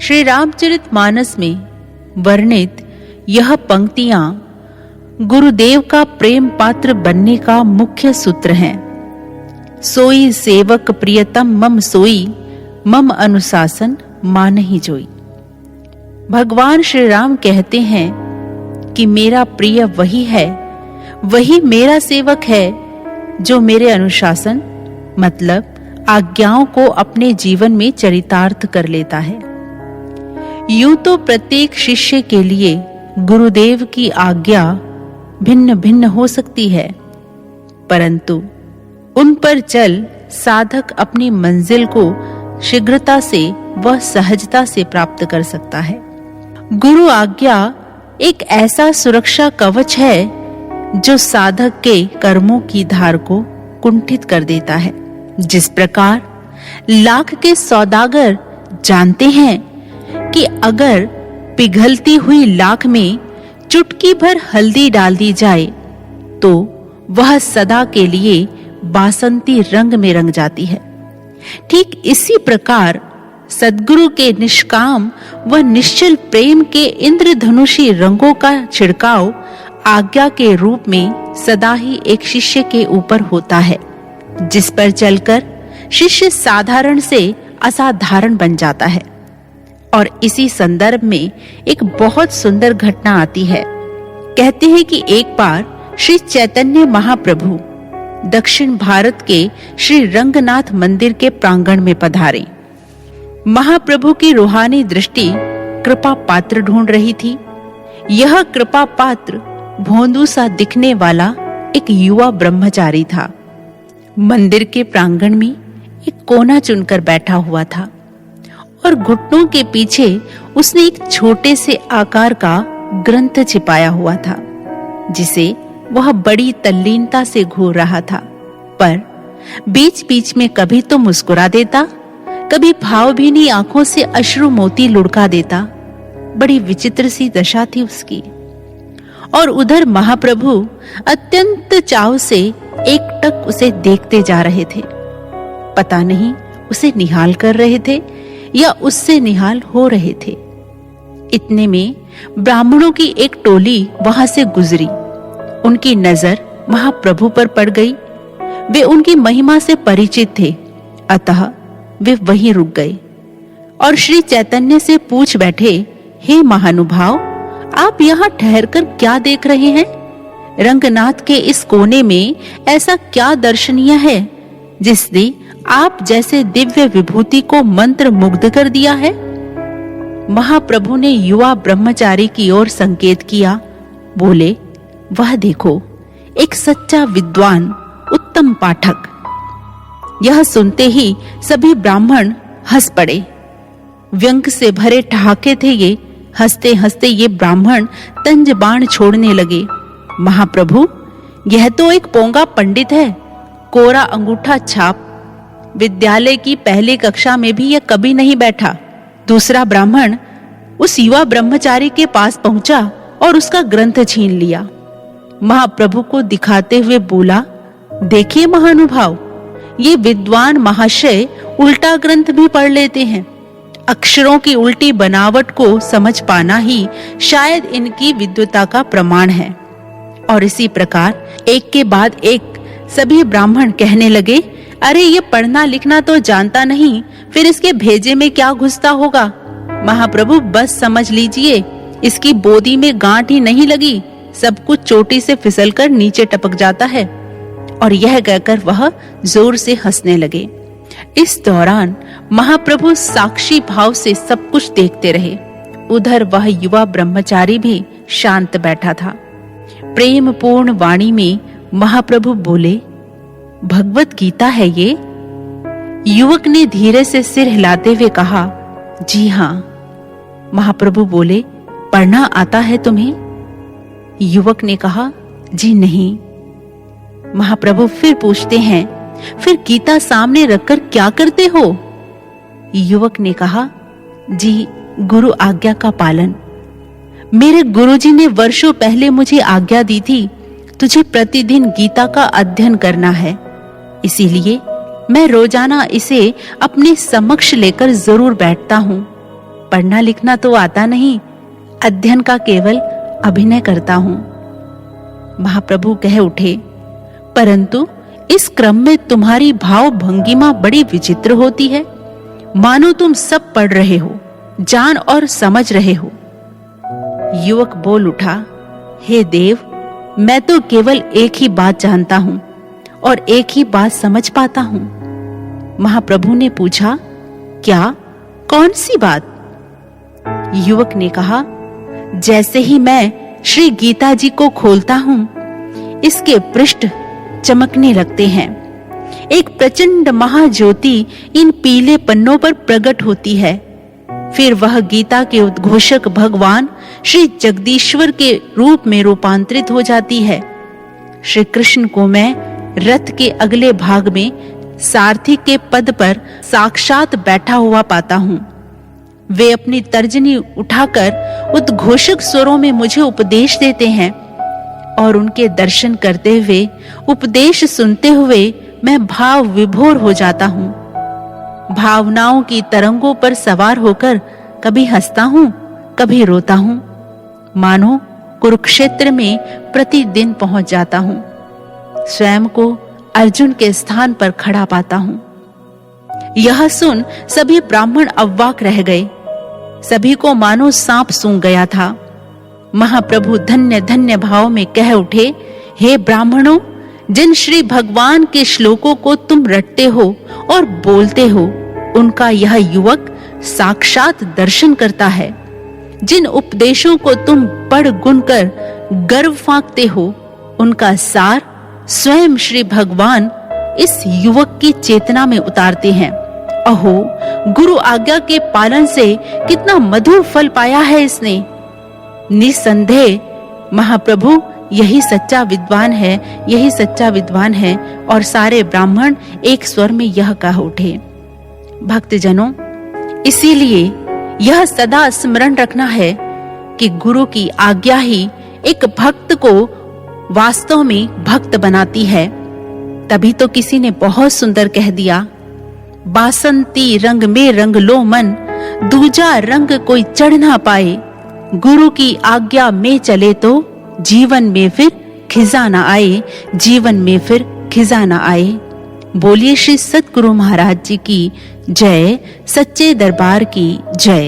श्री रामचरितमानस में वर्णित यह पंक्तियां गुरुदेव का प्रेम पात्र बनने का मुख्य सूत्र हैं। सोई सेवक प्रियतम मम सोई, मम अनुशासन मानहि जोई। भगवान श्री राम कहते हैं कि मेरा प्रिय वही है, वही मेरा सेवक है जो मेरे अनुशासन मतलब आज्ञाओं को अपने जीवन में चरितार्थ कर लेता है। यूं तो प्रत्येक शिष्य के लिए गुरुदेव की आज्ञा भिन्न भिन्न हो सकती है, परंतु उन पर चल साधक अपनी मंजिल को शीघ्रता से व सहजता से प्राप्त कर सकता है। गुरु आज्ञा एक ऐसा सुरक्षा कवच है जो साधक के कर्मों की धार को कुंठित कर देता है। जिस प्रकार लाख के सौदागर जानते हैं कि अगर पिघलती हुई लाख में चुटकी भर हल्दी डाल दी जाए तो वह सदा के लिए बासंती रंग में रंग जाती है, ठीक इसी प्रकार सद्गुरु के निष्काम व निश्चल प्रेम के इंद्रधनुषी रंगों का छिड़काव आज्ञा के रूप में सदा ही एक शिष्य के ऊपर होता है, जिस पर चलकर शिष्य साधारण से असाधारण बन जाता है। और इसी संदर्भ में एक बहुत सुंदर घटना आती है। कहते हैं कि एक बार श्री चैतन्य महाप्रभु दक्षिण भारत के श्री रंगनाथ मंदिर के प्रांगण में पधारे। महाप्रभु की रूहानी दृष्टि कृपा पात्र ढूंढ रही थी। यह कृपा पात्र भोंदू सा दिखने वाला एक युवा ब्रह्मचारी था। मंदिर के प्रांगण में एक कोना चुनकर बैठा हुआ था और घुटनों के पीछे उसने एक छोटे से आकार का ग्रंथ छिपाया हुआ था, जिसे वह बड़ी तल्लीनता से घूर रहा था। पर बीच-बीच में कभी तो मुस्कुरा देता, कभी भावभीनी आंखों से अश्रु मोती लुढ़का देता। बड़ी विचित्र सी दशा थी उसकी। और उधर महाप्रभु अत्यंत चाव से एकटक उसे देखते जा रहे थे। पता नहीं उसे निहाल कर रहे थे या उससे निहाल हो रहे थे। इतने में ब्राह्मणों की एक टोली वहां से गुजरी। उनकी नजर महाप्रभु पर पड़ गई। वे उनकी महिमा से परिचित थे, अतः वे वहीं रुक गए और श्री चैतन्य से पूछ बैठे, हे महानुभाव, आप यहाँ ठहरकर क्या देख रहे हैं? रंगनाथ के इस कोने में ऐसा क्या दर्शनीय है जिसने आप जैसे दिव्य विभूति को मंत्र मुग्ध कर दिया है? महाप्रभु ने युवा ब्रह्मचारी की ओर संकेत किया। बोले, वह देखो, एक सच्चा विद्वान, उत्तम पाठक। यह सुनते ही सभी ब्राह्मण हंस पड़े। व्यंग से भरे ठहाके थे ये। हंसते हंसते ये ब्राह्मण तंज बाण छोड़ने लगे। महाप्रभु, यह तो एक पोंगा पंडित है, कोरा अंगूठा छाप। विद्यालय की पहली कक्षा में भी यह कभी नहीं बैठा। दूसरा ब्राह्मण उस युवा ब्रह्मचारी के पास पहुंचा और उसका ग्रंथ छीन लिया। महाप्रभु को दिखाते हुए बोला, देखिए महानुभाव, ये विद्वान महाशय उल्टा ग्रंथ भी पढ़ लेते हैं। अक्षरों की उल्टी बनावट को समझ पाना ही शायद इनकी विद्वता का प्रमाण है। और इसी प्रकार एक के बाद एक सभी ब्राह्मण कहने लगे, अरे ये पढ़ना लिखना तो जानता नहीं, फिर इसके भेजे में क्या घुसता होगा? महाप्रभु, बस समझ लीजिए, इसकी बोदी में गांठ ही नहीं लगी, सब कुछ चोटी से फिसलकर नीचे टपक जाता है। और यह कहकर वह जोर से हंसने लगे। इस दौरान महाप्रभु साक्षी भाव से सब कुछ देखते रहे। उधर वह युवा ब्रह्मचारी भी शांत बैठा था। प्रेम पूर्ण वाणी में महाप्रभु बोले, भगवत गीता है ये? युवक ने धीरे से सिर हिलाते हुए कहा, जी हाँ। महाप्रभु बोले, पढ़ना आता है तुम्हें? युवक ने कहा, जी नहीं। महाप्रभु फिर पूछते हैं, फिर गीता सामने रखकर क्या करते हो? युवक ने कहा, जी, गुरु आज्ञा का पालन। मेरे गुरुजी ने वर्षों पहले मुझे आज्ञा दी थी, तुझे प्रतिदिन गीता का अध्ययन करना है, इसीलिए मैं रोजाना इसे अपने समक्ष लेकर जरूर बैठता हूँ। पढ़ना लिखना तो आता नहीं, अध्ययन का केवल अभिनय करता हूं। महाप्रभु कह उठे, परंतु इस क्रम में तुम्हारी भाव भंगिमा बड़ी विचित्र होती है, मानो तुम सब पढ़ रहे हो, जान और समझ रहे हो। युवक बोल उठा, हे देव, मैं तो केवल एक ही बात जानता हूं और एक ही बात समझ पाता हूं। महाप्रभु ने पूछा, क्या, कौन सी बात? युवक ने कहा, जैसे ही मैं श्री गीता जी को खोलता हूं, इसके पृष्ठ चमकने लगते हैं। एक प्रचंड महाज्योति इन पीले पन्नों पर प्रकट होती है। फिर वह गीता के उद्घोषक भगवान श्री जगदीश्वर के रूप में रूपांतरित हो जाती है। श्री कृष्ण को मैं रथ के अगले भाग में सारथी के पद पर साक्षात बैठा हुआ पाता हूं। वे अपनी तर्जनी उठाकर उद्घोषक स्वरों में मुझे उपदेश देते हैं और उनके दर्शन करते हुए, उपदेश सुनते हुए मैं भाव विभोर हो जाता हूं। भावनाओं की तरंगों पर सवार होकर कभी हंसता हूं, कभी रोता हूं। मानो कुरुक्षेत्र में प्रतिदिन पहुंच जाता हूं। स्वयं को अर्जुन के स्थान पर खड़ा पाता हूं। यह सुन सभी ब्राह्मण अवाक रह गए। सभी को मानो सांप सूंघ गया था। महाप्रभु धन्य धन्य भाव में कह उठे, हे ब्राह्मणों, जिन श्री भगवान के श्लोकों को तुम रटते हो और बोलते हो, उनका यह युवक साक्षात दर्शन करता है। जिन उपदेशों को तुम पढ़ गुन कर गर्व फांकते हो, उनका सार स्वयं श्री भगवान इस युवक की चेतना में उतारते हैं। अहो, गुरु आज्ञा के पालन से कितना मधुर फल पाया है इसने। निसंदेह महाप्रभु यही सच्चा विद्वान है, यही सच्चा विद्वान है। और सारे ब्राह्मण एक स्वर में यह कह उठे। भक्तजनों, इसीलिए यह सदा स्मरण रखना है कि गुरु की आज्ञा ही एक भक्त को वास्तव में भक्त बनाती है। तभी तो किसी ने बहुत सुंदर कह दिया, बासंती रंग में रंग लो मन, दूजा रंग कोई चढ़ ना पाए। गुरु की आज्ञा में चले तो जीवन में फिर खिजा ना आए, जीवन में फिर खिजा ना आए। बोलिए श्री सतगुरु महाराज जी की जय, सच्चे दरबार की जय।